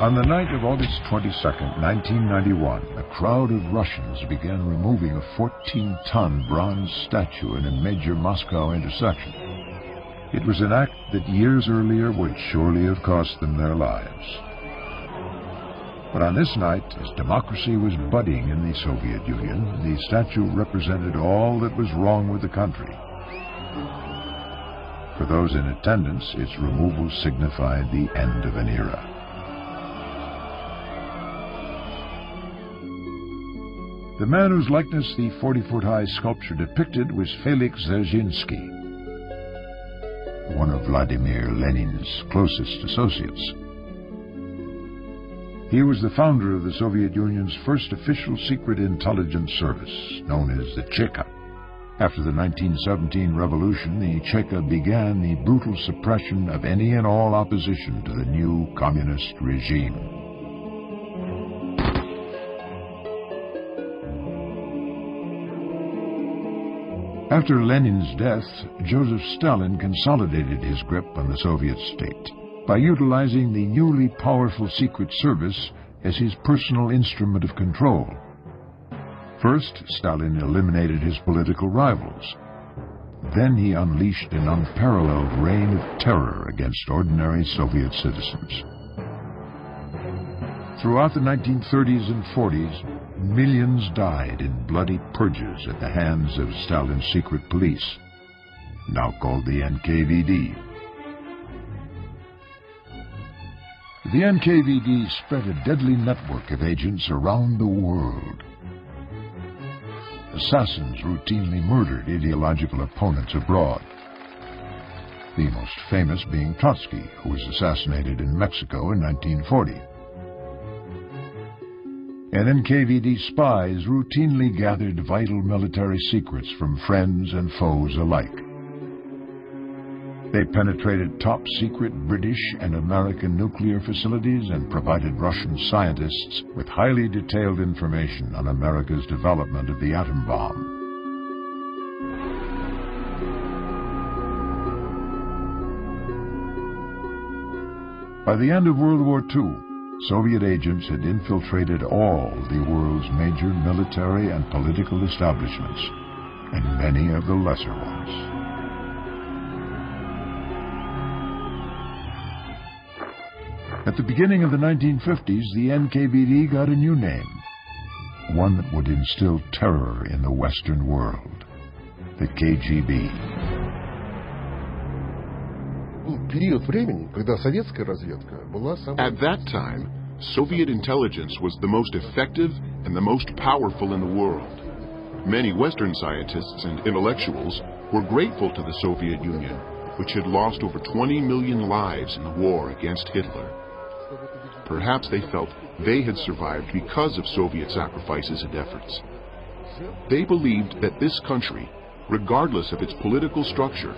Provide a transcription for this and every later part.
On the night of August 22nd, 1991, a crowd of Russians began removing a 14-ton bronze statue in a major Moscow intersection. It was an act that years earlier would surely have cost them their lives. But on this night, as democracy was budding in the Soviet Union, the statue represented all that was wrong with the country. For those in attendance, its removal signified the end of an era. The man whose likeness the 40-foot-high sculpture depicted was Felix Dzerzhinsky, one of Vladimir Lenin's closest associates. He was the founder of the Soviet Union's first official secret intelligence service, known as the Cheka. After the 1917 revolution, the Cheka began the brutal suppression of any and all opposition to the new communist regime. After Lenin's death, Joseph Stalin consolidated his grip on the Soviet state by utilizing the newly powerful Secret Service as his personal instrument of control. First, Stalin eliminated his political rivals. Then he unleashed an unparalleled reign of terror against ordinary Soviet citizens. Throughout the 1930s and 40s, millions died in bloody purges at the hands of Stalin's secret police, now called the NKVD. The NKVD spread a deadly network of agents around the world. Assassins routinely murdered ideological opponents abroad, the most famous being Trotsky, who was assassinated in Mexico in 1940. And NKVD spies routinely gathered vital military secrets from friends and foes alike. They penetrated top-secret British and American nuclear facilities and provided Russian scientists with highly detailed information on America's development of the atom bomb. By the end of World War II, Soviet agents had infiltrated all the world's major military and political establishments, and many of the lesser ones. At the beginning of the 1950s, the NKVD got a new name, one that would instill terror in the Western world: the KGB. At that time, Soviet intelligence was the most effective and the most powerful in the world. Many Western scientists and intellectuals were grateful to the Soviet Union, which had lost over 20 million lives in the war against Hitler. Perhaps they felt they had survived because of Soviet sacrifices and efforts. They believed that this country, regardless of its political structure,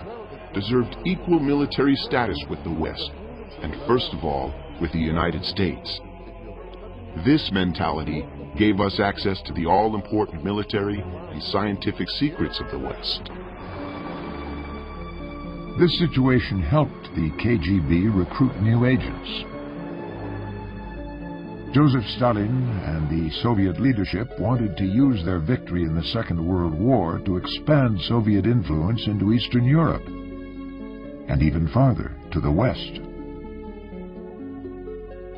deserved equal military status with the West, and first of all, with the United States. This mentality gave us access to the all-important military and scientific secrets of the West. This situation helped the KGB recruit new agents. Joseph Stalin and the Soviet leadership wanted to use their victory in the Second World War to expand Soviet influence into Eastern Europe, and even farther, to the West.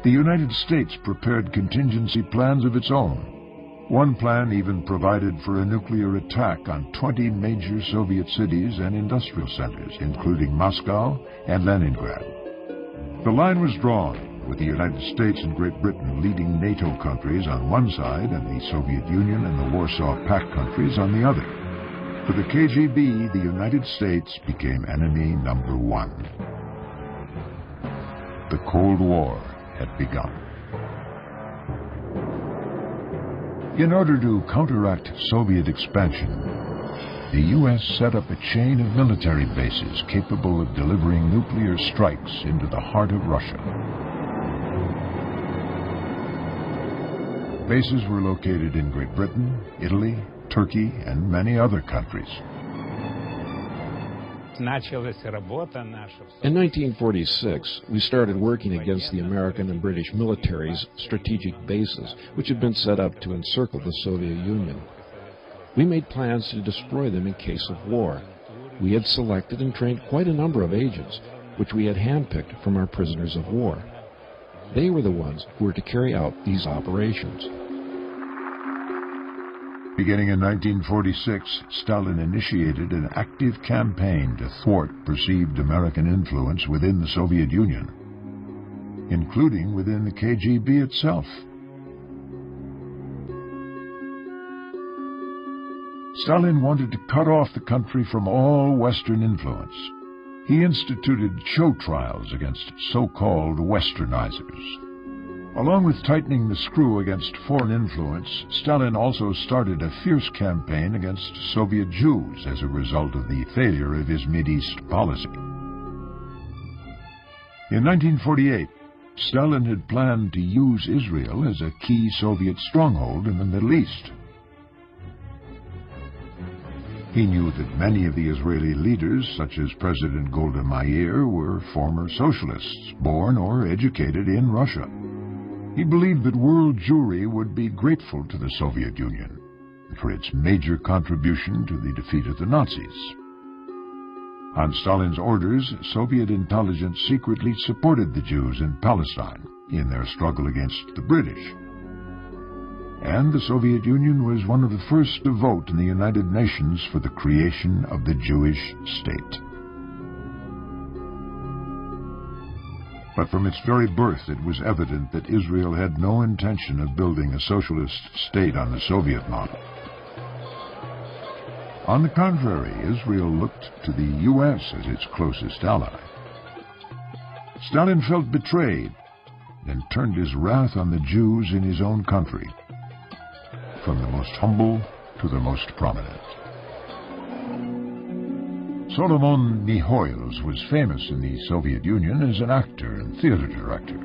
The United States prepared contingency plans of its own. One plan even provided for a nuclear attack on 20 major Soviet cities and industrial centers, including Moscow and Leningrad. The line was drawn, with the United States and Great Britain leading NATO countries on one side and the Soviet Union and the Warsaw Pact countries on the other. For the KGB, the United States became enemy number one. The Cold War had begun. In order to counteract Soviet expansion, the U.S. set up a chain of military bases capable of delivering nuclear strikes into the heart of Russia. Bases were located in Great Britain, Italy, Turkey, and many other countries. In 1946, we started working against the American and British military's strategic bases, which had been set up to encircle the Soviet Union. We made plans to destroy them in case of war. We had selected and trained quite a number of agents, which we had handpicked from our prisoners of war. They were the ones who were to carry out these operations. Beginning in 1946, Stalin initiated an active campaign to thwart perceived American influence within the Soviet Union, including within the KGB itself. Stalin wanted to cut off the country from all Western influence. He instituted show trials against so-called Westernizers. Along with tightening the screw against foreign influence, Stalin also started a fierce campaign against Soviet Jews as a result of the failure of his Mideast policy. In 1948, Stalin had planned to use Israel as a key Soviet stronghold in the Middle East. He knew that many of the Israeli leaders, such as President Golda Meir, were former socialists, born or educated in Russia. He believed that world Jewry would be grateful to the Soviet Union for its major contribution to the defeat of the Nazis. On Stalin's orders, Soviet intelligence secretly supported the Jews in Palestine in their struggle against the British. And the Soviet Union was one of the first to vote in the United Nations for the creation of the Jewish state. But from its very birth, it was evident that Israel had no intention of building a socialist state on the Soviet model. On the contrary, Israel looked to the U.S. as its closest ally. Stalin felt betrayed and turned his wrath on the Jews in his own country, from the most humble to the most prominent. Solomon Mihoils was famous in the Soviet Union as an actor and theater director.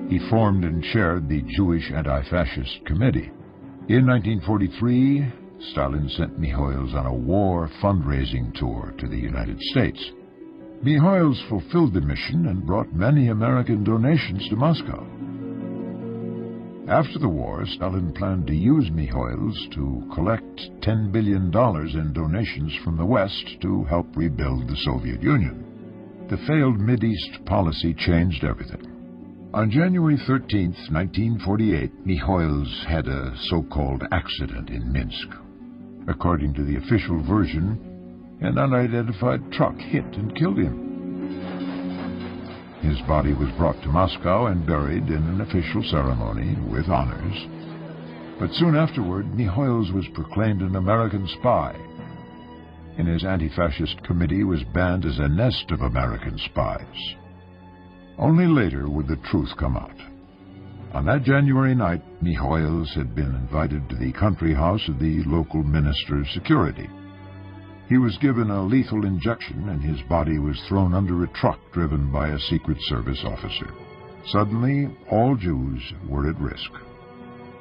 He formed and chaired the Jewish Anti-Fascist Committee. In 1943, Stalin sent Mihoils on a war fundraising tour to the United States. Mihoils fulfilled the mission and brought many American donations to Moscow. After the war, Stalin planned to use Mihoils to collect $10 billion in donations from the West to help rebuild the Soviet Union. The failed Mideast policy changed everything. On January 13, 1948, Mihoils had a so-called accident in Minsk. According to the official version, an unidentified truck hit and killed him. His body was brought to Moscow and buried in an official ceremony with honors. But soon afterward, Mihoils was proclaimed an American spy, and his anti-fascist committee was banned as a nest of American spies. Only later would the truth come out. On that January night, Mihoils had been invited to the country house of the local Minister of Security. He was given a lethal injection, and his body was thrown under a truck driven by a Secret Service officer. Suddenly, all Jews were at risk.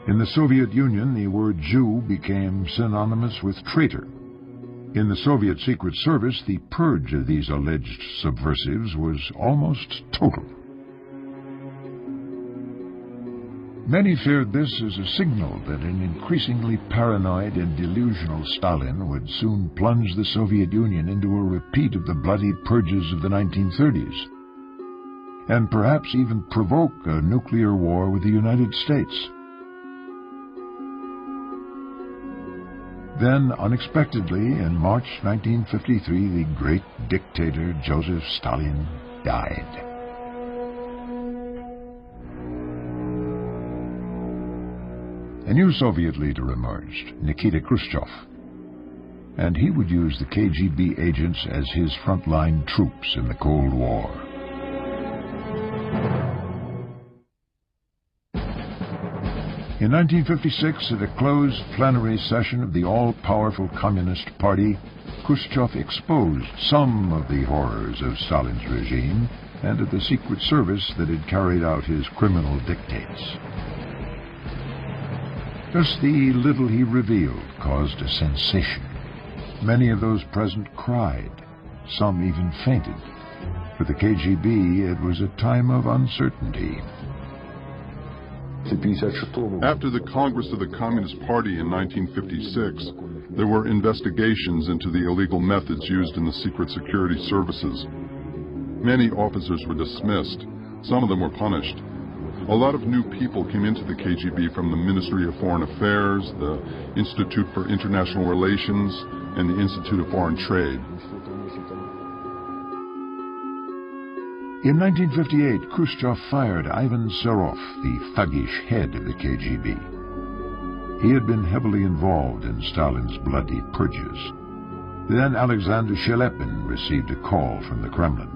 In the Soviet Union, the word Jew became synonymous with traitor. In the Soviet Secret Service, the purge of these alleged subversives was almost total. Many feared this as a signal that an increasingly paranoid and delusional Stalin would soon plunge the Soviet Union into a repeat of the bloody purges of the 1930s, and perhaps even provoke a nuclear war with the United States. Then, unexpectedly, in March 1953, the great dictator Joseph Stalin died. A new Soviet leader emerged, Nikita Khrushchev, and he would use the KGB agents as his frontline troops in the Cold War. In 1956, at a closed plenary session of the all-powerful Communist Party, Khrushchev exposed some of the horrors of Stalin's regime and of the Secret Service that had carried out his criminal dictates. Just the little he revealed caused a sensation. Many of those present cried. Some even fainted. For the KGB, it was a time of uncertainty. After the Congress of the Communist Party in 1956, there were investigations into the illegal methods used in the secret security services. Many officers were dismissed. Some of them were punished. A lot of new people came into the KGB from the Ministry of Foreign Affairs, the Institute for International Relations, and the Institute of Foreign Trade. In 1958, Khrushchev fired Ivan Serov, the thuggish head of the KGB. He had been heavily involved in Stalin's bloody purges. Then Alexander Shelepin received a call from the Kremlin.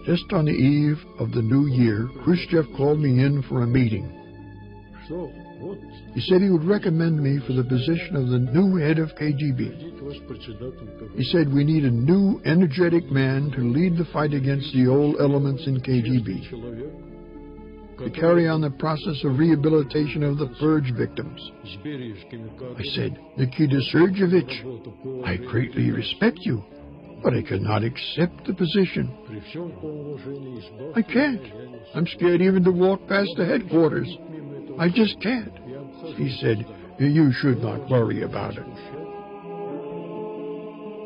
Just on the eve of the new year, Khrushchev called me in for a meeting. He said he would recommend me for the position of the new head of KGB. He said we need a new, energetic man to lead the fight against the old elements in KGB, to carry on the process of rehabilitation of the purge victims. I said, Nikita Sergeyevich, I greatly respect you, but I cannot accept the position. I can't. I'm scared even to walk past the headquarters. I just can't. He said, you should not worry about it.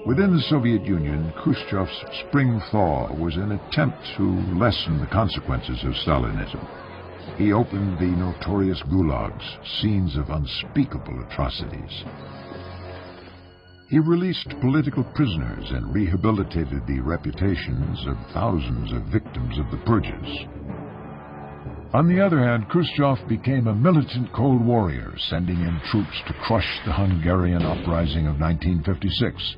Within the Soviet Union, Khrushchev's spring thaw was an attempt to lessen the consequences of Stalinism. He opened the notorious gulags, scenes of unspeakable atrocities. He released political prisoners and rehabilitated the reputations of thousands of victims of the purges. On the other hand, Khrushchev became a militant cold warrior, sending in troops to crush the Hungarian uprising of 1956,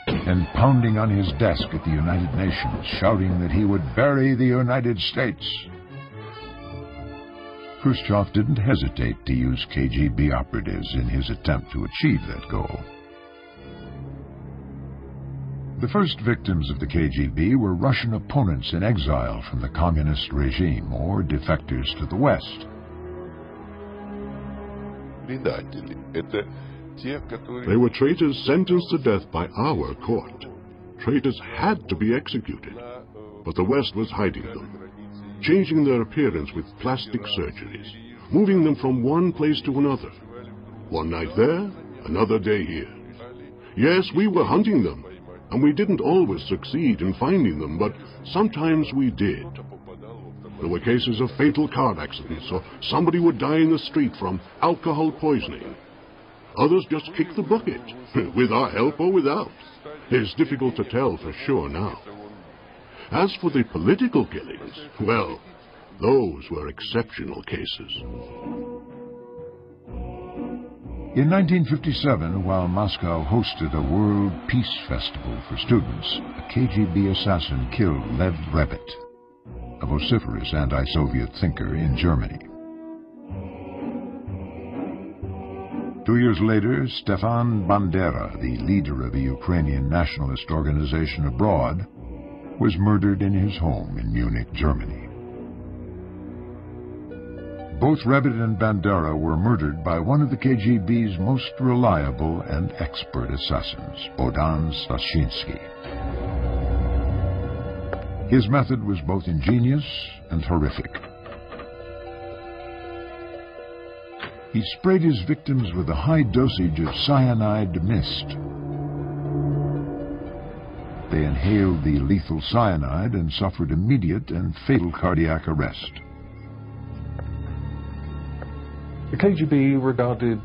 and pounding on his desk at the United Nations, shouting that he would bury the United States. Khrushchev didn't hesitate to use KGB operatives in his attempt to achieve that goal. The first victims of the KGB were Russian opponents in exile from the communist regime, or defectors to the West. They were traitors sentenced to death by our court. Traitors had to be executed, but the West was hiding them, changing their appearance with plastic surgeries, moving them from one place to another. One night there, another day here. Yes, we were hunting them, and we didn't always succeed in finding them, but sometimes we did. There were cases of fatal car accidents, or somebody would die in the street from alcohol poisoning. Others just kicked the bucket, with our help or without. It's difficult to tell for sure now. As for the political killings, well, those were exceptional cases. In 1957, while Moscow hosted a World Peace Festival for students, a KGB assassin killed Lev Rebet, a vociferous anti-Soviet thinker in Germany. 2 years later, Stefan Bandera, the leader of a Ukrainian nationalist organization abroad, was murdered in his home in Munich, Germany. Both Rebet and Bandera were murdered by one of the KGB's most reliable and expert assassins, Bohdan Stashinsky. His method was both ingenious and horrific. He sprayed his victims with a high dosage of cyanide mist. They inhaled the lethal cyanide and suffered immediate and fatal cardiac arrest. The KGB regarded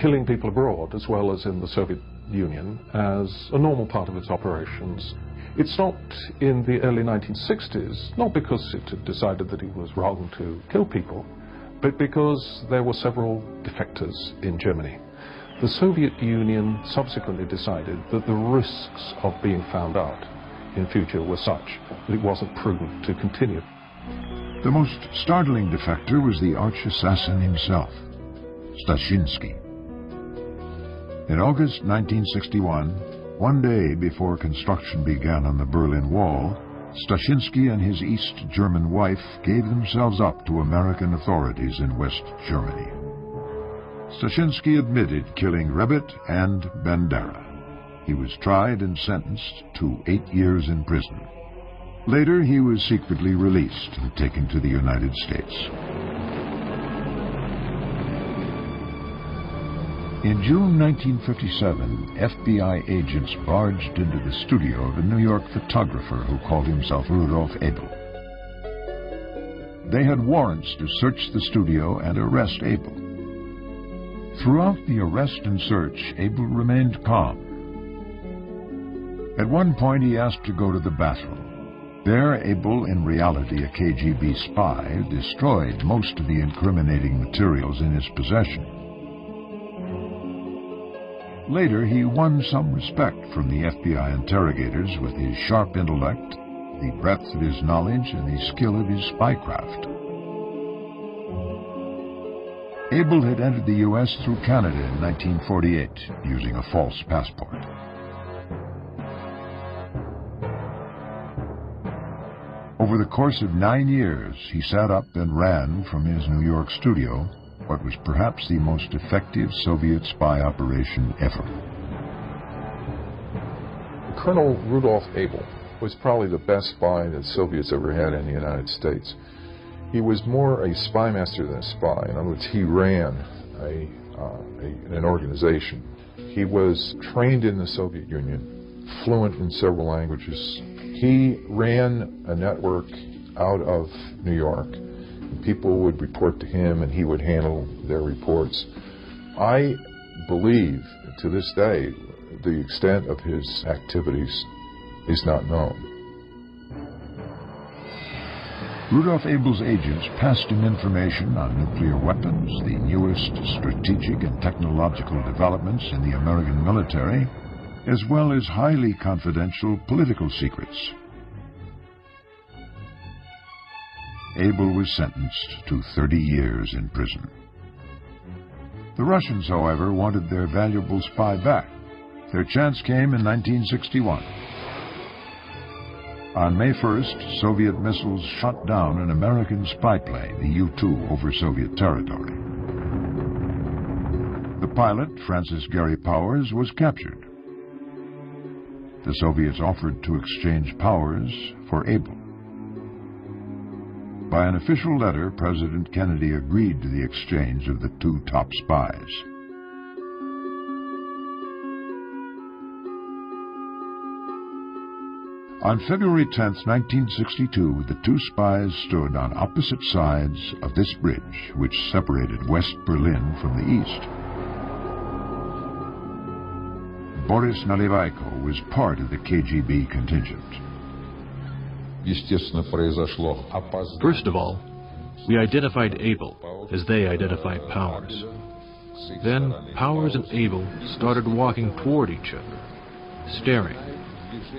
killing people abroad, as well as in the Soviet Union, as a normal part of its operations. It stopped in the early 1960s, not because it had decided that it was wrong to kill people, but because there were several defectors in Germany. The Soviet Union subsequently decided that the risks of being found out in future were such that it wasn't prudent to continue. The most startling defector was the arch-assassin himself, Stashinsky. In August 1961, one day before construction began on the Berlin Wall, Stashinsky and his East German wife gave themselves up to American authorities in West Germany. Stashinsky admitted killing Rebit and Bandera. He was tried and sentenced to 8 years in prison. Later, he was secretly released and taken to the United States. In June 1957, FBI agents barged into the studio of a New York photographer who called himself Rudolf Abel. They had warrants to search the studio and arrest Abel. Throughout the arrest and search, Abel remained calm. At one point, he asked to go to the bathroom. There, Abel, in reality a KGB spy, destroyed most of the incriminating materials in his possession. Later, he won some respect from the FBI interrogators with his sharp intellect, the breadth of his knowledge, and the skill of his spycraft. Abel had entered the U.S. through Canada in 1948, using a false passport. Over the course of 9 years, he sat up and ran from his New York studio what was perhaps the most effective Soviet spy operation ever. Colonel Rudolf Abel was probably the best spy that Soviets ever had in the United States. He was more a spy master than a spy. In other words, he ran an organization. He was trained in the Soviet Union, fluent in several languages. He ran a network out of New York. People would report to him, and he would handle their reports. I believe, to this day, the extent of his activities is not known. Rudolf Abel's agents passed him information on nuclear weapons, the newest strategic and technological developments in the American military, as well as highly confidential political secrets. Abel was sentenced to 30 years in prison. The Russians, however, wanted their valuable spy back. Their chance came in 1961. On May 1st, Soviet missiles shot down an American spy plane, the U-2, over Soviet territory. The pilot, Francis Gary Powers, was captured. The Soviets offered to exchange Powers for Abel. By an official letter, President Kennedy agreed to the exchange of the two top spies. On February 10, 1962, the two spies stood on opposite sides of this bridge, which separated West Berlin from the east. Boris Nalyvaiko was part of the KGB contingent. First of all, we identified Abel as they identified Powers. Then Powers and Abel started walking toward each other, staring,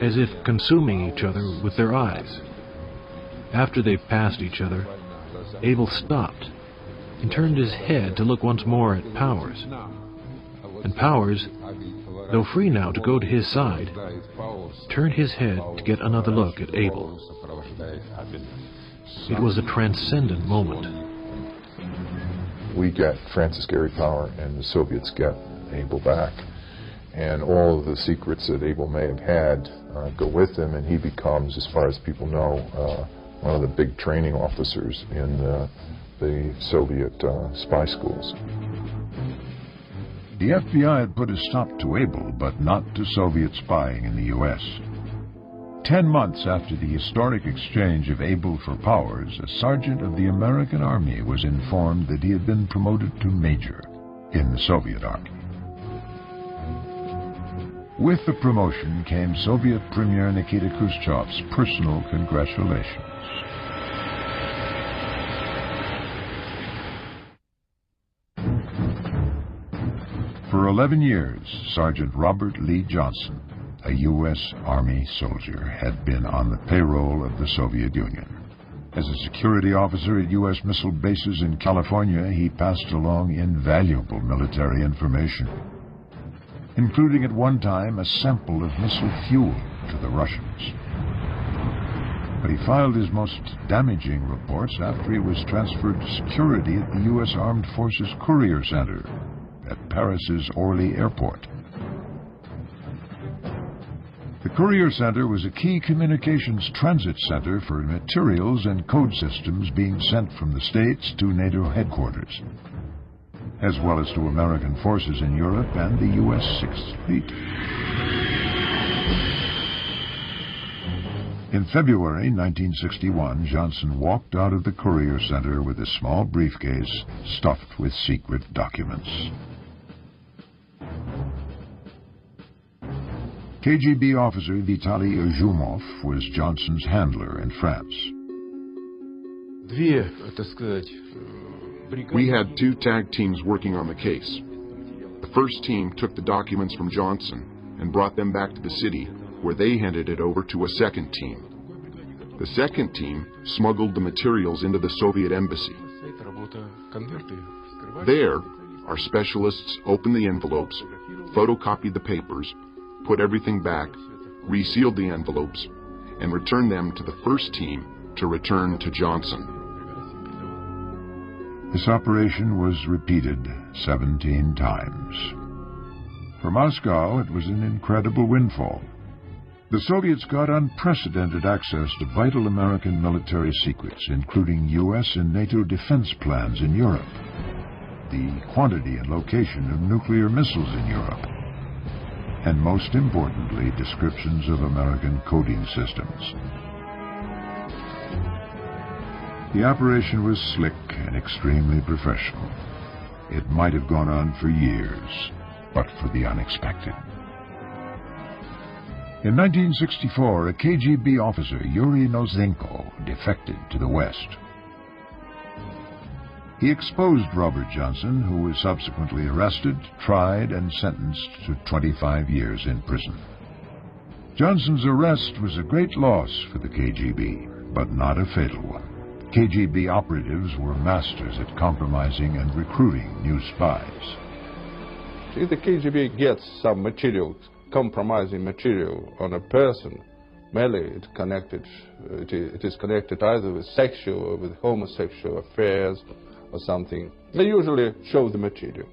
as if consuming each other with their eyes. After they passed each other, Abel stopped and turned his head to look once more at Powers. And Powers, though free now to go to his side, turned his head to get another look at Abel. It was a transcendent moment. We get Francis Gary Powers, and the Soviets get Abel back. And all of the secrets that Abel may have had go with him, and he becomes, as far as people know, one of the big training officers in the Soviet spy schools. The FBI had put a stop to Abel, but not to Soviet spying in the U.S. 10 months after the historic exchange of Abel for Powers, a sergeant of the American Army was informed that he had been promoted to major in the Soviet Army. With the promotion came Soviet Premier Nikita Khrushchev's personal congratulations. For 11 years, Sergeant Robert Lee Johnson, a U.S. Army soldier, had been on the payroll of the Soviet Union. As a security officer at U.S. missile bases in California, he passed along invaluable military information, including at one time a sample of missile fuel to the Russians. But he filed his most damaging reports after he was transferred to security at the U.S. Armed Forces Courier Center, at Paris's Orly Airport. The Courier Center was a key communications transit center for materials and code systems being sent from the States to NATO headquarters, as well as to American forces in Europe and the U.S. Sixth Fleet. In February 1961, Johnson walked out of the Courier Center with a small briefcase stuffed with secret documents. KGB officer Vitaly Izhumov was Johnson's handler in France. We had two tag teams working on the case. The first team took the documents from Johnson and brought them back to the city, where they handed it over to a second team. The second team smuggled the materials into the Soviet embassy. There, our specialists opened the envelopes, photocopied the papers, put everything back, resealed the envelopes, and returned them to the first team to return to Johnson. This operation was repeated 17 times. For Moscow, it was an incredible windfall. The Soviets got unprecedented access to vital American military secrets, including U.S. and NATO defense plans in Europe, the quantity and location of nuclear missiles in Europe, and most importantly, descriptions of American coding systems. The operation was slick and extremely professional. It might have gone on for years, but for the unexpected. In 1964, a KGB officer, Yuri Nozenko, defected to the West. He exposed Robert Johnson, who was subsequently arrested, tried, and sentenced to 25 years in prison. Johnson's arrest was a great loss for the KGB, but not a fatal one. KGB operatives were masters at compromising and recruiting new spies. If the KGB gets some material, compromising material on a person, mainly it is connected either with sexual or with homosexual affairs or something, they usually show the material.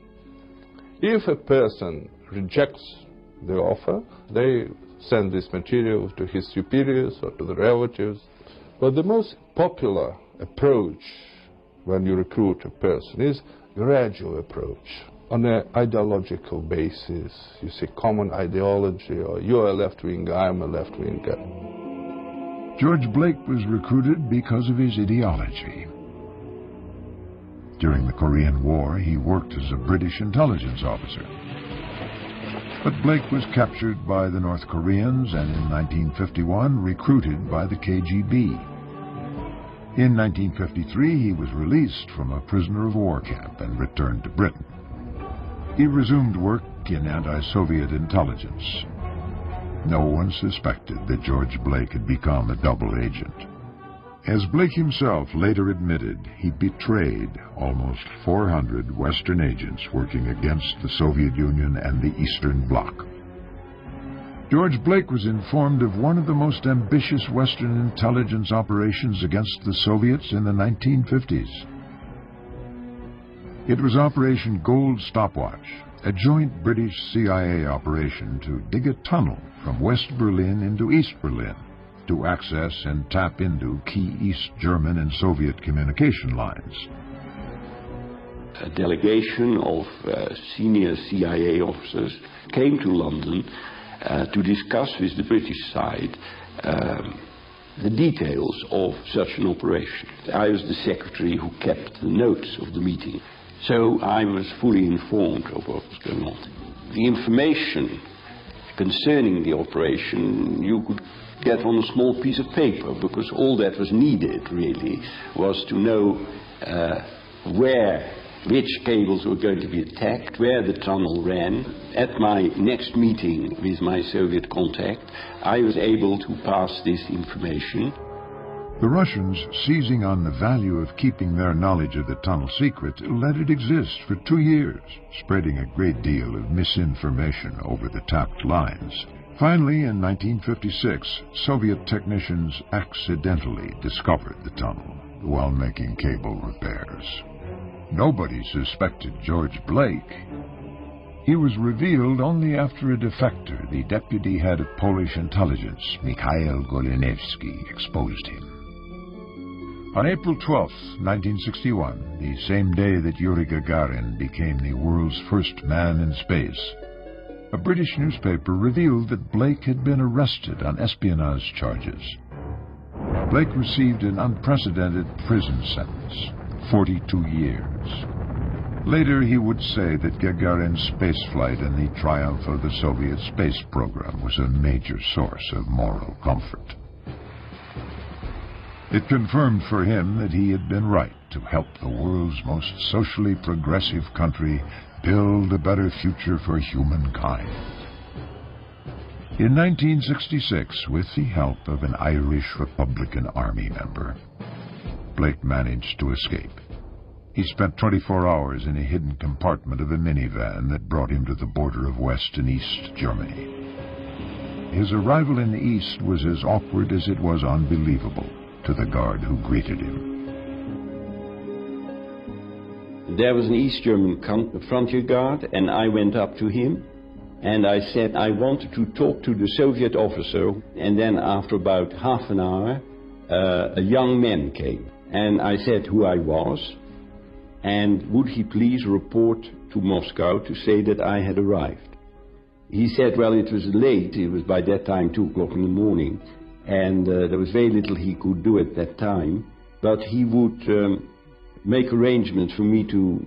If a person rejects the offer, they send this material to his superiors or to the relatives. But the most popular approach when you recruit a person is gradual approach. On an ideological basis, you see common ideology, or you're a left-winger, I'm a left-winger. George Blake was recruited because of his ideology. During the Korean War, he worked as a British intelligence officer. But Blake was captured by the North Koreans and in 1951 recruited by the KGB. In 1953, he was released from a prisoner of war camp and returned to Britain. He resumed work in anti-Soviet intelligence. No one suspected that George Blake had become a double agent. As Blake himself later admitted, he betrayed almost 400 Western agents working against the Soviet Union and the Eastern Bloc. George Blake was informed of one of the most ambitious Western intelligence operations against the Soviets in the 1950s. It was Operation Gold Stopwatch, a joint British CIA operation to dig a tunnel from West Berlin into East Berlin to access and tap into key East German and Soviet communication lines. A delegation of senior CIA officers came to London to discuss with the British side the details of such an operation. I was the secretary who kept the notes of the meeting, so I was fully informed of what was going on. The information concerning the operation you could get on a small piece of paper, because all that was needed really was to know which cables were going to be attacked, where the tunnel ran. At my next meeting with my Soviet contact, I was able to pass this information. The Russians, seizing on the value of keeping their knowledge of the tunnel secret, let it exist for 2 years, spreading a great deal of misinformation over the tapped lines. Finally, in 1956, Soviet technicians accidentally discovered the tunnel while making cable repairs. Nobody suspected George Blake, He was revealed only after a defector, the deputy head of Polish intelligence, Mikhail Golinewski, exposed him. On April 12, 1961, the same day that Yuri Gagarin became the world's first man in space, a British newspaper revealed that Blake had been arrested on espionage charges. Blake received an unprecedented prison sentence, 42 years. Later, he would say that Gagarin's spaceflight and the triumph of the Soviet space program was a major source of moral comfort. It confirmed for him that he had been right to help the world's most socially progressive country build a better future for humankind. In 1966, with the help of an Irish Republican Army member, Blake managed to escape. He spent 24 hours in a hidden compartment of a minivan that brought him to the border of West and East Germany. His arrival in the East was as awkward as it was unbelievable to the guard who greeted him. There was an East German frontier guard, and I went up to him, and I said I wanted to talk to the Soviet officer, and then after about half an hour, a young man came, and I said who I was, and would he please report to Moscow to say that I had arrived. He said, well, it was late, it was by that time 2 o'clock in the morning, and there was very little he could do at that time, but he would make arrangements for me to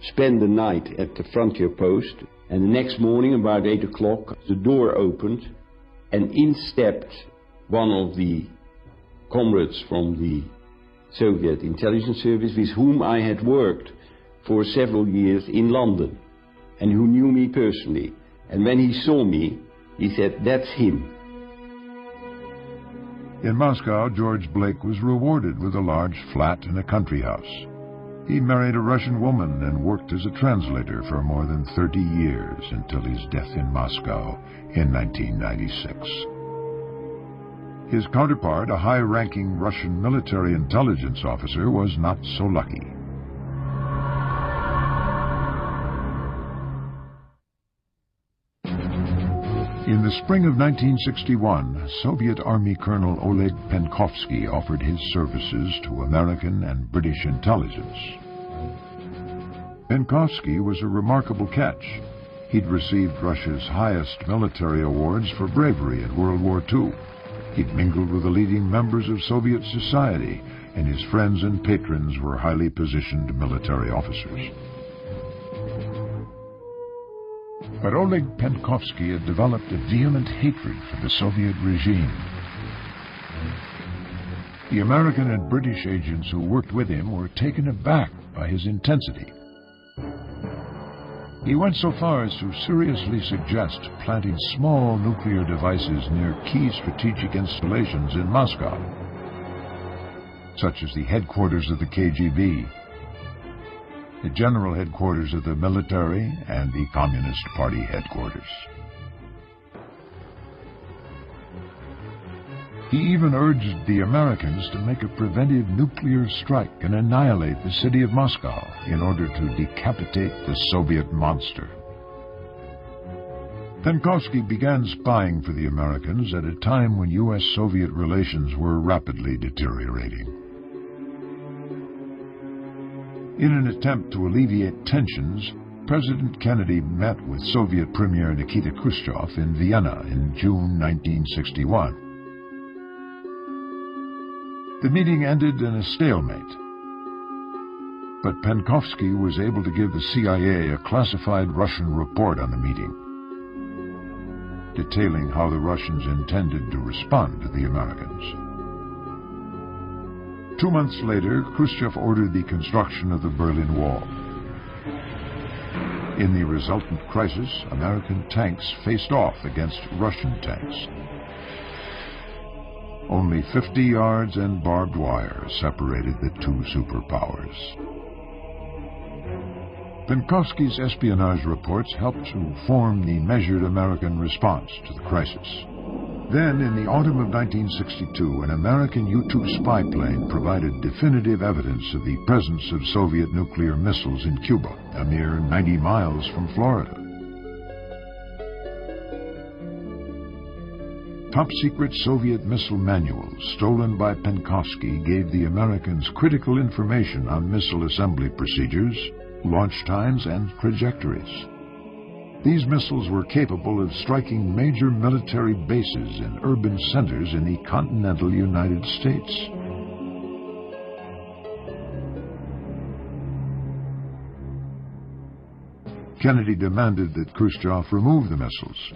spend the night at the frontier post, and the next morning about 8 o'clock the door opened and in stepped one of the comrades from the Soviet intelligence service with whom I had worked for several years in London and who knew me personally. And when he saw me, he said, "That's him." In Moscow, George Blake was rewarded with a large flat and a country house. He married a Russian woman and worked as a translator for more than 30 years until his death in Moscow in 1996. His counterpart, a high-ranking Russian military intelligence officer, was not so lucky. In the spring of 1961, Soviet Army Colonel Oleg Penkovsky offered his services to American and British intelligence. Penkovsky was a remarkable catch. He'd received Russia's highest military awards for bravery in World War II. He'd mingled with the leading members of Soviet society, and his friends and patrons were highly positioned military officers. But Oleg Penkovsky had developed a vehement hatred for the Soviet regime. The American and British agents who worked with him were taken aback by his intensity. He went so far as to seriously suggest planting small nuclear devices near key strategic installations in Moscow, such as the headquarters of the KGB, the general headquarters of the military, and the Communist Party headquarters. He even urged the Americans to make a preventive nuclear strike and annihilate the city of Moscow in order to decapitate the Soviet monster. Penkovsky began spying for the Americans at a time when U.S.-Soviet relations were rapidly deteriorating. In an attempt to alleviate tensions, President Kennedy met with Soviet Premier Nikita Khrushchev in Vienna in June 1961. The meeting ended in a stalemate, but Penkovsky was able to give the CIA a classified Russian report on the meeting, detailing how the Russians intended to respond to the Americans. 2 months later, Khrushchev ordered the construction of the Berlin Wall. In the resultant crisis, American tanks faced off against Russian tanks. Only 50 yards and barbed wire separated the two superpowers. Penkovsky's espionage reports helped to form the measured American response to the crisis. Then, in the autumn of 1962, an American U-2 spy plane provided definitive evidence of the presence of Soviet nuclear missiles in Cuba, a mere 90 miles from Florida. top-secret Soviet missile manuals stolen by Penkovsky gave the Americans critical information on missile assembly procedures, launch times, and trajectories. These missiles were capable of striking major military bases and urban centers in the continental United States. Kennedy demanded that Khrushchev remove the missiles.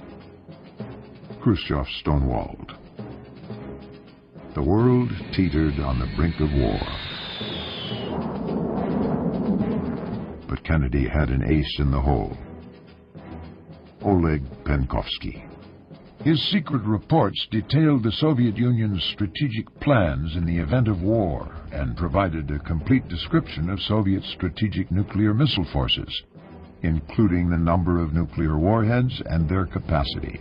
Khrushchev stonewalled. The world teetered on the brink of war. But Kennedy had an ace in the hole: Oleg Penkovsky. His secret reports detailed the Soviet Union's strategic plans in the event of war and provided a complete description of Soviet strategic nuclear missile forces, including the number of nuclear warheads and their capacity.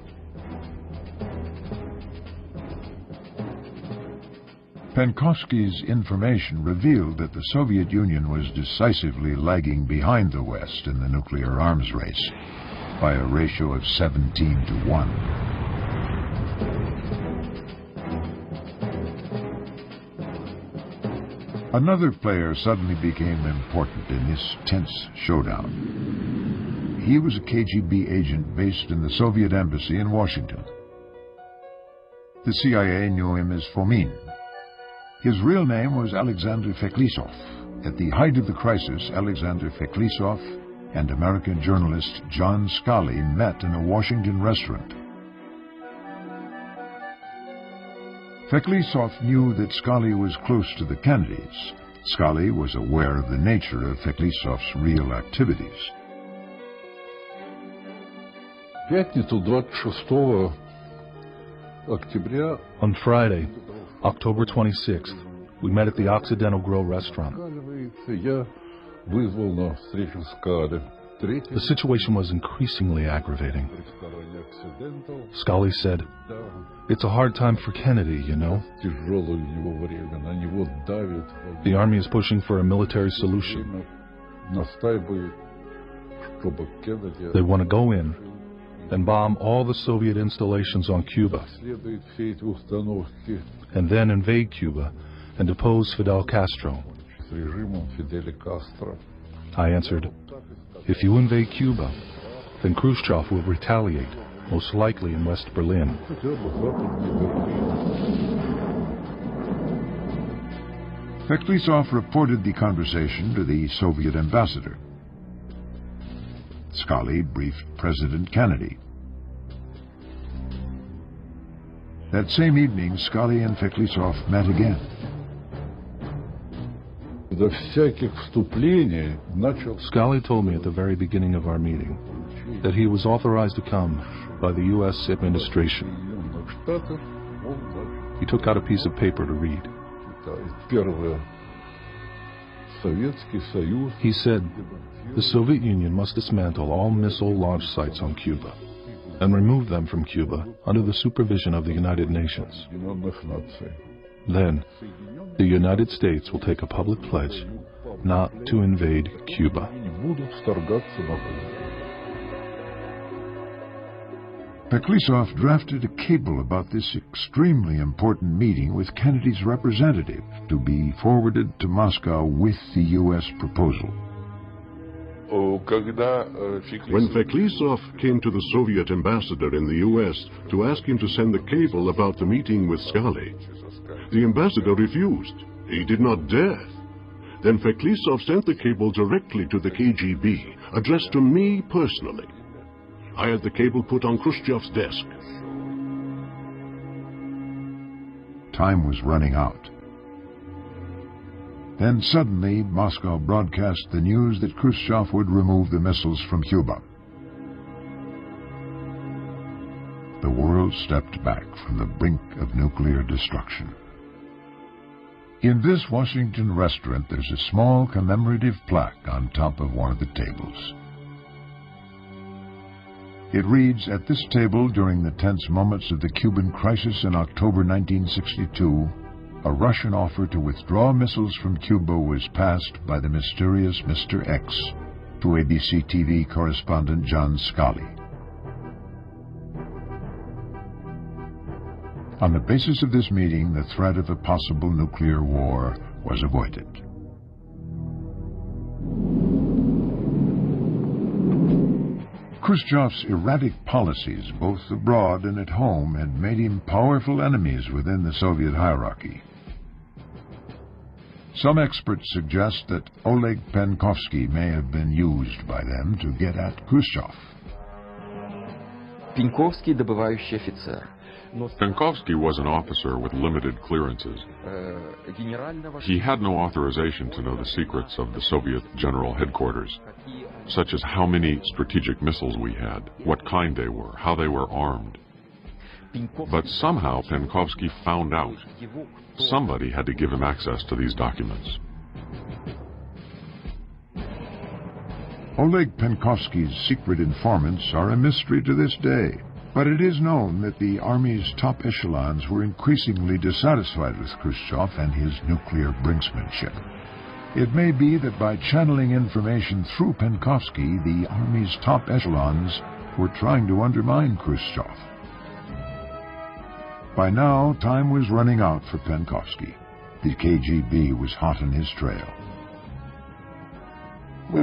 Penkovsky's information revealed that the Soviet Union was decisively lagging behind the West in the nuclear arms race by a ratio of 17 to 1. Another player suddenly became important in this tense showdown. He was a KGB agent based in the Soviet embassy in Washington. The CIA knew him as Fomin. His real name was Alexander Feklisov. At the height of the crisis, Alexander Feklisov and American journalist John Scully met in a Washington restaurant. Feklisov knew that Scully was close to the Kennedys. Scully was aware of the nature of Feklisov's real activities. On Friday, October 26th, we met at the Occidental Grill restaurant. The situation was increasingly aggravating. Scully said, "It's a hard time for Kennedy, you know. The army is pushing for a military solution. They want to go in and bomb all the Soviet installations on Cuba, and then invade Cuba and depose Fidel Castro." I answered, "If you invade Cuba, then Khrushchev will retaliate, most likely in West Berlin." Feklisov reported the conversation to the Soviet ambassador. Scully briefed President Kennedy. That same evening, Scully and Feklisov met again. Scully told me at the very beginning of our meeting that he was authorized to come by the U.S. administration. He took out a piece of paper to read. He said, "The Soviet Union must dismantle all missile launch sites on Cuba and remove them from Cuba under the supervision of the United Nations. Then, the United States will take a public pledge not to invade Cuba." Feklisov drafted a cable about this extremely important meeting with Kennedy's representative to be forwarded to Moscow with the U.S. proposal. When Feklisov came to the Soviet ambassador in the U.S. to ask him to send the cable about the meeting with Scully, the ambassador refused. He did not dare. Then Feklisov sent the cable directly to the KGB, addressed to me personally. I had the cable put on Khrushchev's desk. Time was running out. Then suddenly, Moscow broadcast the news that Khrushchev would remove the missiles from Cuba. The world stepped back from the brink of nuclear destruction. In this Washington restaurant, there's a small commemorative plaque on top of one of the tables. It reads, "At this table, during the tense moments of the Cuban crisis in October 1962, a Russian offer to withdraw missiles from Cuba was passed by the mysterious Mr. X to ABC TV correspondent John Scully." On the basis of this meeting, the threat of a possible nuclear war was avoided. Khrushchev's erratic policies, both abroad and at home, had made him powerful enemies within the Soviet hierarchy. Some experts suggest that Oleg Penkovsky may have been used by them to get at Khrushchev. Penkovsky, добывающий офицер. Penkovsky was an officer with limited clearances. He had no authorization to know the secrets of the Soviet General Headquarters, such as how many strategic missiles we had, what kind they were, how they were armed. But somehow Penkovsky found out. Somebody had to give him access to these documents. Oleg Penkovsky's secret informants are a mystery to this day, but it is known that the Army's top echelons were increasingly dissatisfied with Khrushchev and his nuclear brinksmanship. It may be that by channeling information through Penkovsky, the Army's top echelons were trying to undermine Khrushchev. By now, time was running out for Penkovsky. The KGB was hot on his trail. We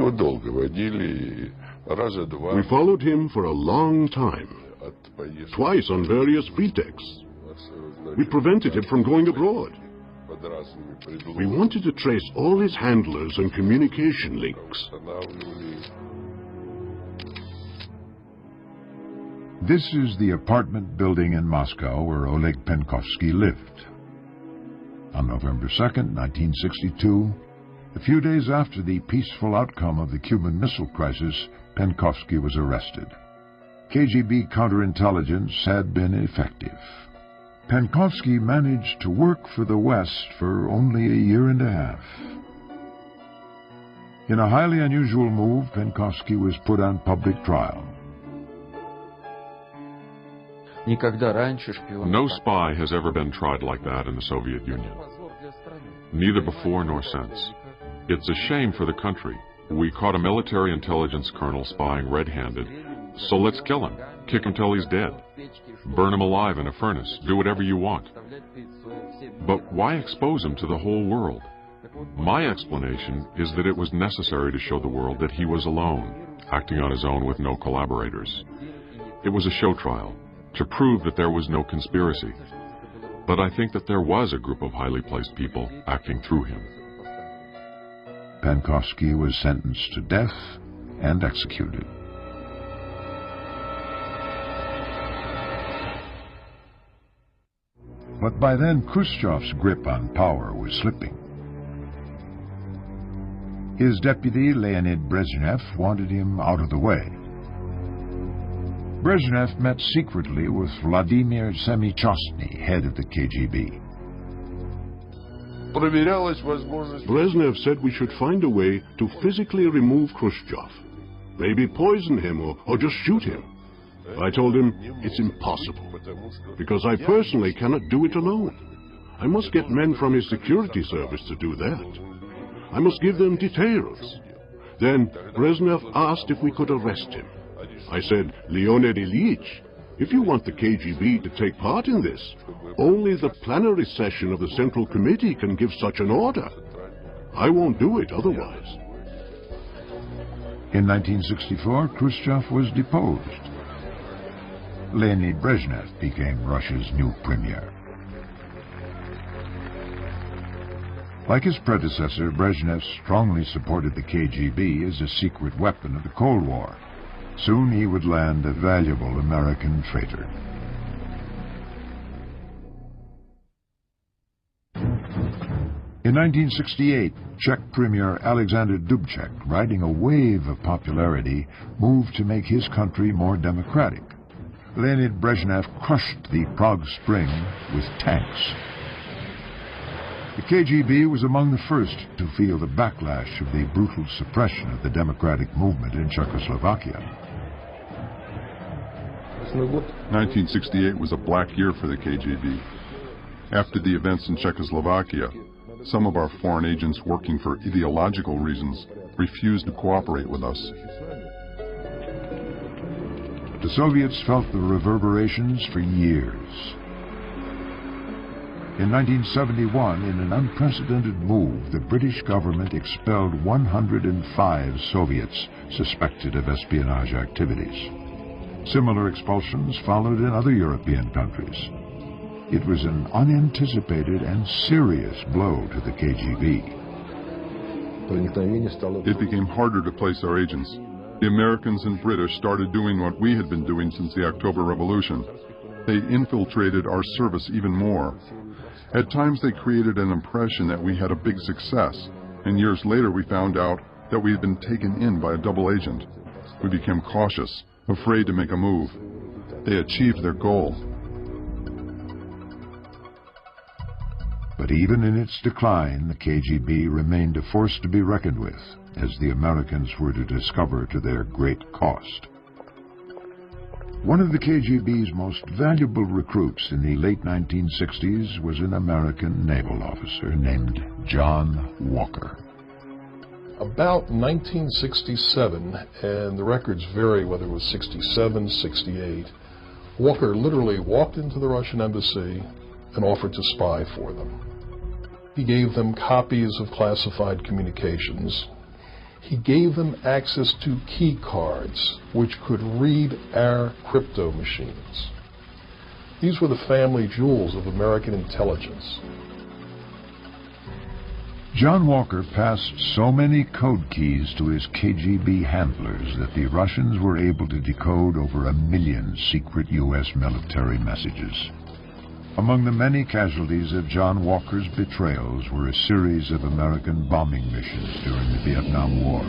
followed him for a long time, twice on various pretexts. We prevented him from going abroad. We wanted to trace all his handlers and communication links. This is the apartment building in Moscow where Oleg Penkovsky lived. On November 2nd, 1962, a few days after the peaceful outcome of the Cuban Missile Crisis, Penkovsky was arrested. KGB counterintelligence had been effective. Penkovsky managed to work for the West for only a year and a half. In a highly unusual move, Penkovsky was put on public trial. No spy has ever been tried like that in the Soviet Union. Neither before nor since. It's a shame for the country. We caught a military intelligence colonel spying red-handed, so let's kill him. Kick him till he's dead. Burn him alive in a furnace. Do whatever you want. But why expose him to the whole world? My explanation is that it was necessary to show the world that he was alone, acting on his own with no collaborators. It was a show trial, to prove that there was no conspiracy. But I think that there was a group of highly placed people acting through him. Penkovsky was sentenced to death and executed. But by then, Khrushchev's grip on power was slipping. His deputy, Leonid Brezhnev, wanted him out of the way. Brezhnev met secretly with Vladimir Semichostny, head of the KGB. Brezhnev said we should find a way to physically remove Khrushchev. Maybe poison him or just shoot him. I told him it's impossible, because I personally cannot do it alone. I must get men from his security service to do that. I must give them details. Then Brezhnev asked if we could arrest him. I said, Leonid Ilyich, if you want the KGB to take part in this, only the plenary session of the Central Committee can give such an order. I won't do it otherwise. In 1964, Khrushchev was deposed. Leonid Brezhnev became Russia's new premier. Like his predecessor, Brezhnev strongly supported the KGB as a secret weapon of the Cold War. Soon he would land a valuable American traitor. In 1968, Czech Premier Alexander Dubček, riding a wave of popularity, moved to make his country more democratic. Leonid Brezhnev crushed the Prague Spring with tanks. The KGB was among the first to feel the backlash of the brutal suppression of the democratic movement in Czechoslovakia. 1968 was a black year for the KGB. After the events in Czechoslovakia, some of our foreign agents working for ideological reasons refused to cooperate with us. The Soviets felt the reverberations for years. In 1971, in an unprecedented move, the British government expelled 105 Soviets suspected of espionage activities. Similar expulsions followed in other European countries. It was an unanticipated and serious blow to the KGB. It became harder to place our agents. The Americans and British started doing what we had been doing since the October Revolution. They infiltrated our service even more. At times they created an impression that we had a big success, and years later we found out that we had been taken in by a double agent. We became cautious, afraid to make a move. They achieved their goal. But even in its decline, the KGB remained a force to be reckoned with, as the Americans were to discover to their great cost. One of the KGB's most valuable recruits in the late 1960s was an American naval officer named John Walker. About 1967, and the records vary whether it was 67, 68, Walker literally walked into the Russian embassy and offered to spy for them. He gave them copies of classified communications. He gave them access to key cards, which could read our crypto machines. These were the family jewels of American intelligence. John Walker passed so many code keys to his KGB handlers that the Russians were able to decode over 1 million secret U.S. military messages. Among the many casualties of John Walker's betrayals were a series of American bombing missions during the Vietnam War.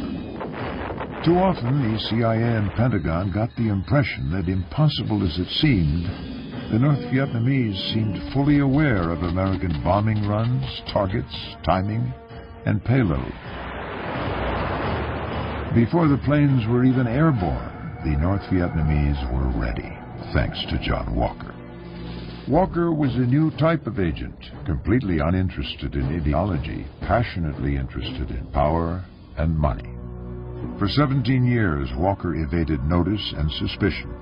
Too often, the CIA and Pentagon got the impression that, impossible as it seemed, the North Vietnamese seemed fully aware of American bombing runs, targets, timing, and payload. Before the planes were even airborne, the North Vietnamese were ready, thanks to John Walker. Walker was a new type of agent, completely uninterested in ideology, passionately interested in power and money. For 17 years, Walker evaded notice and suspicion.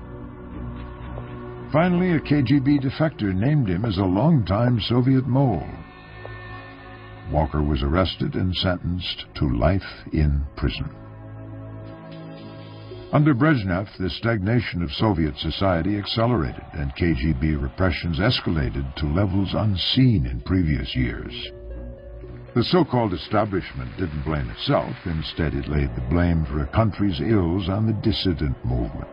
Finally, a KGB defector named him as a longtime Soviet mole. Walker was arrested and sentenced to life in prison. Under Brezhnev, the stagnation of Soviet society accelerated, and KGB repressions escalated to levels unseen in previous years. The so-called establishment didn't blame itself. Instead, it laid the blame for a country's ills on the dissident movement.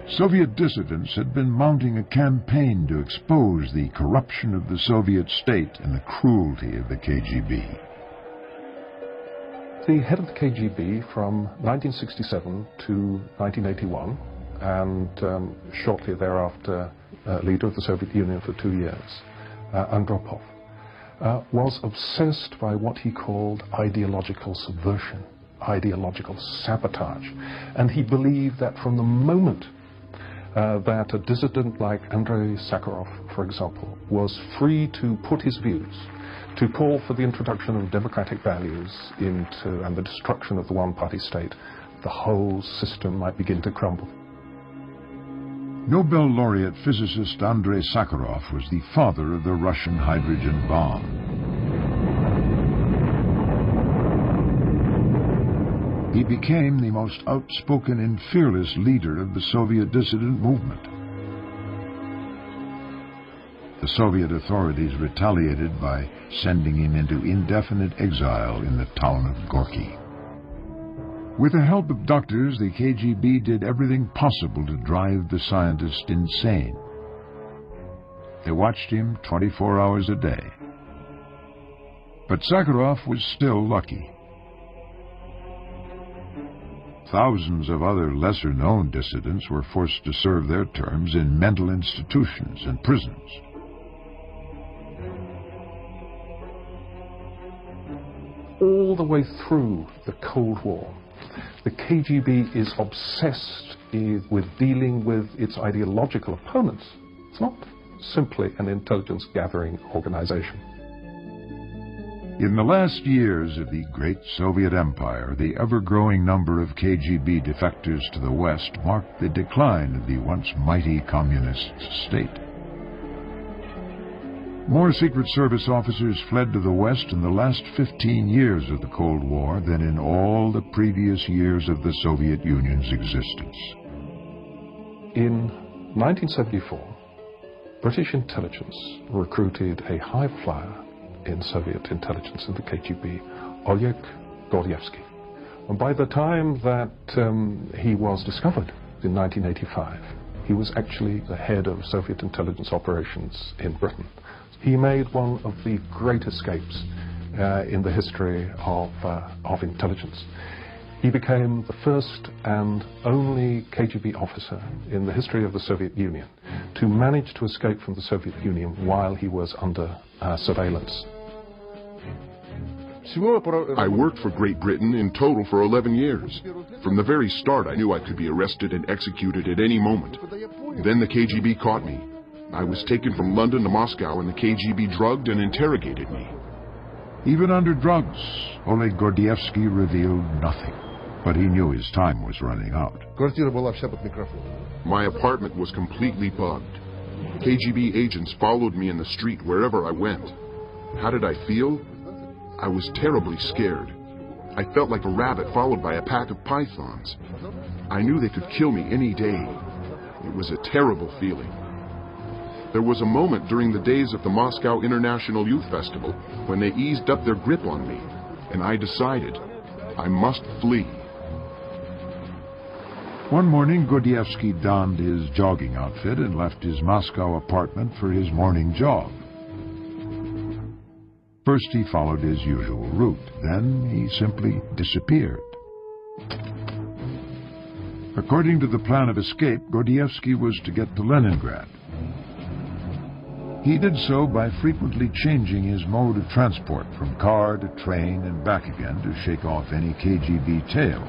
Soviet dissidents had been mounting a campaign to expose the corruption of the Soviet state and the cruelty of the KGB. The head of the KGB from 1967 to 1981, and shortly thereafter leader of the Soviet Union for 2 years, Andropov, was obsessed by what he called ideological subversion, ideological sabotage. And he believed that from the moment that a dissident like Andrei Sakharov, for example, was free to put his views, to call for the introduction of democratic values and the destruction of the one-party state, the whole system might begin to crumble. Nobel laureate physicist Andrei Sakharov was the father of the Russian hydrogen bomb. He became the most outspoken and fearless leader of the Soviet dissident movement. The Soviet authorities retaliated by sending him into indefinite exile in the town of Gorky. With the help of doctors, the KGB did everything possible to drive the scientist insane. They watched him 24 hours a day. But Sakharov was still lucky. Thousands of other lesser-known dissidents were forced to serve their terms in mental institutions and prisons. All the way through the Cold War, the KGB is obsessed with dealing with its ideological opponents. It's not simply an intelligence-gathering organization. In the last years of the great Soviet Empire, the ever-growing number of KGB defectors to the West marked the decline of the once mighty communist state. More Secret Service officers fled to the West in the last 15 years of the Cold War than in all the previous years of the Soviet Union's existence. In 1974, British intelligence recruited a high flyer in Soviet intelligence in the KGB, Oleg Gordievsky. And by the time that he was discovered in 1985, he was actually the head of Soviet intelligence operations in Britain. He made one of the great escapes in the history of intelligence. He became the first and only KGB officer in the history of the Soviet Union to manage to escape from the Soviet Union while he was under surveillance. I worked for Great Britain in total for 11 years. From the very start, I knew I could be arrested and executed at any moment. Then the KGB caught me. I was taken from London to Moscow, and the KGB drugged and interrogated me. Even under drugs, Oleg Gordievsky revealed nothing. But he knew his time was running out. My apartment was completely bugged. KGB agents followed me in the street wherever I went. How did I feel? I was terribly scared. I felt like a rabbit followed by a pack of pythons. I knew they could kill me any day. It was a terrible feeling. There was a moment during the days of the Moscow International Youth Festival when they eased up their grip on me, and I decided I must flee. One morning, Gordievsky donned his jogging outfit and left his Moscow apartment for his morning jog. First, he followed his usual route. Then, he simply disappeared. According to the plan of escape, Gordievsky was to get to Leningrad. He did so by frequently changing his mode of transport from car to train and back again to shake off any KGB tail.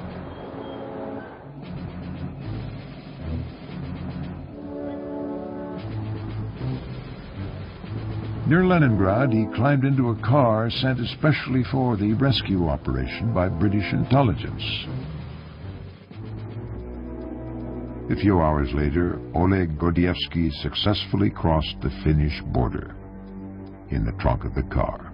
Near Leningrad, he climbed into a car sent especially for the rescue operation by British intelligence. A few hours later, Oleg Gordievsky successfully crossed the Finnish border in the trunk of the car.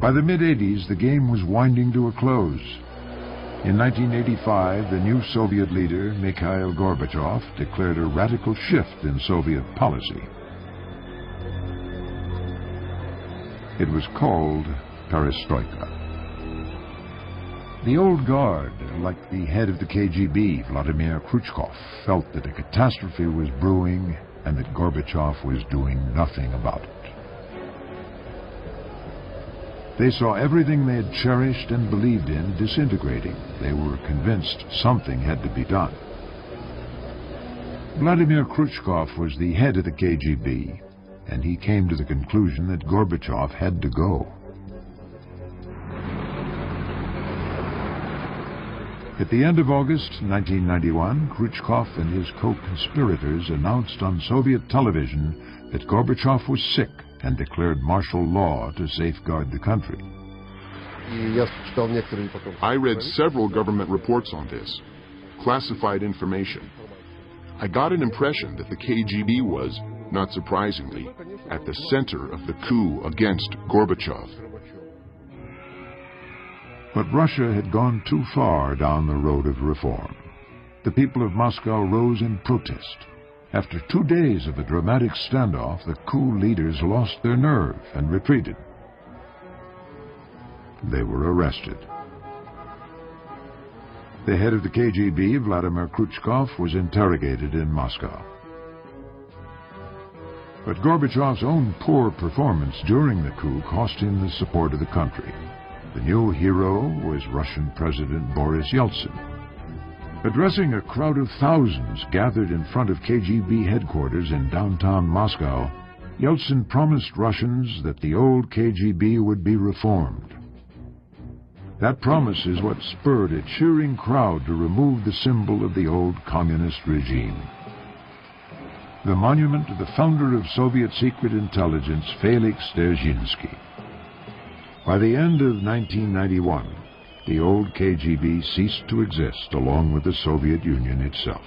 By the mid-'80s, the game was winding to a close. In 1985, the new Soviet leader, Mikhail Gorbachev, declared a radical shift in Soviet policy. It was called Perestroika. The old guard, like the head of the KGB, Vladimir Khrushchev, felt that a catastrophe was brewing and that Gorbachev was doing nothing about it. They saw everything they had cherished and believed in disintegrating. They were convinced something had to be done. Vladimir Khrushchev was the head of the KGB, and he came to the conclusion that Gorbachev had to go. At the end of August 1991, Khrushchev and his co-conspirators announced on Soviet television that Gorbachev was sick and declared martial law to safeguard the country. I read several government reports on this, classified information. I got an impression that the KGB was, not surprisingly, at the center of the coup against Gorbachev. But Russia had gone too far down the road of reform. The people of Moscow rose in protest. After 2 days of a dramatic standoff, the coup leaders lost their nerve and retreated. They were arrested. The head of the KGB, Vladimir Khrushchev, was interrogated in Moscow. But Gorbachev's own poor performance during the coup cost him the support of the country. The new hero was Russian President Boris Yeltsin. Addressing a crowd of thousands gathered in front of KGB headquarters in downtown Moscow, Yeltsin promised Russians that the old KGB would be reformed. That promise is what spurred a cheering crowd to remove the symbol of the old communist regime. The monument to the founder of Soviet secret intelligence, Felix Dzerzhinsky. By the end of 1991, the old KGB ceased to exist along with the Soviet Union itself.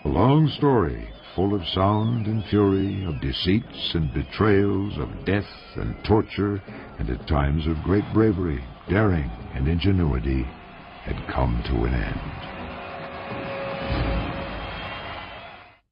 A long story, full of sound and fury, of deceits and betrayals, of death and torture, and at times of great bravery, daring, and ingenuity, had come to an end.